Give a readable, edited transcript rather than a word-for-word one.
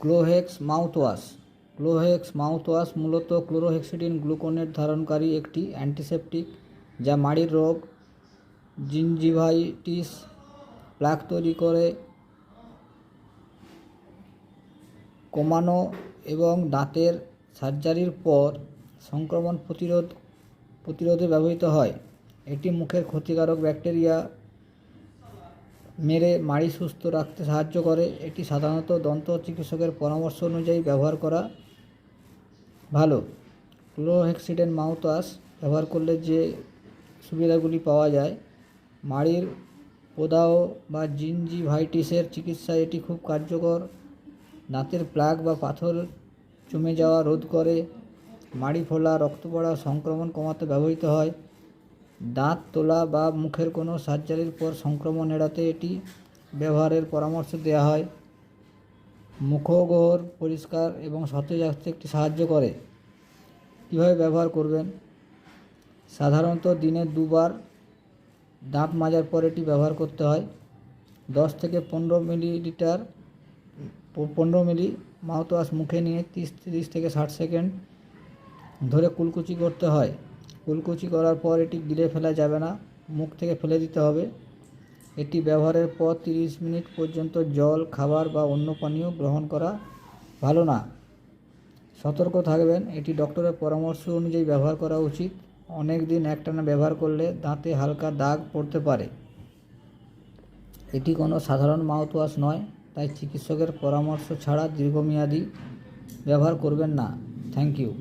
ক্লোহেক্স mouthwash. ক্লোহেক্স mouthwash মূলত ক্লোরোহেক্সিডিন gluconate ধারণকারী একটি অ্যান্টিসেপটিক যা মাড়ির রোগ, জিঞ্জিভাইটিস, প্লাক তৈরি করে কমানো এবং দাঁতের সার্জারির পর সংক্রমণ প্রতিরোধে ব্যবহৃত হয়। এটি মুখের ক্ষতিকারক ব্যাকটেরিয়া মেরে মাড়ি সুস্থ রাখতে সাহায্য করে। এটি সাধারণত দন্ত চিকিৎসকের পরামর্শ অনুযায়ী ব্যবহার করা ভালো। ক্লোরোহেক্সিডিন মাউথওয়াশ ব্যবহার করলে যে সুবিধাগুলি পাওয়া যায়: মাড়ির প্রদাহ বা জিঞ্জিভাইটিসের চিকিৎসায় এটি খুব কার্যকর। দাঁতের প্লাক বা পাথর জমে যাওয়া রোধ করে। মাড়ি ফোলা, রক্ত পড়া, সংক্রমণ কমাতে ব্যবহৃত হয়। দাঁত তোলা বা মুখের কোনো সার্জারির পর সংক্রমণ এড়াতে এটি ব্যবহারের পরামর্শ দেওয়া হয়। মুখগহ্বর পরিষ্কার এবং সতেজ রাখতে একটি সাহায্য করে। কীভাবে ব্যবহার করবেন? সাধারণত দিনে 2 বার দাঁত মাজার পর এটি ব্যবহার করতে হয়। 10 থেকে 15 মিলি মাউথওয়াশ মুখে নিয়ে 30 থেকে 60 সেকেন্ড ধরে কুলকুচি করতে হয়। কুলকুচি করার পর এটি গিলে ফেলা যাবে না, মুখ থেকে ফেলে দিতে হবে। এটি ব্যবহারের পর 30 মিনিট পর্যন্ত জল, খাবার বা অন্য পানীয় গ্রহণ করা ভালো না। সতর্ক থাকবেন, এটি ডক্টরের পরামর্শ অনুযায়ী ব্যবহার করা উচিত। অনেক দিন একটানা ব্যবহার করলে দাঁতে হালকা দাগ পড়তে পারে। এটি কোনো সাধারণ মাউথওয়াশ নয়, তাই চিকিৎসকের পরামর্শ ছাড়া দীর্ঘমেয়াদী ব্যবহার করবেন না। Thank you.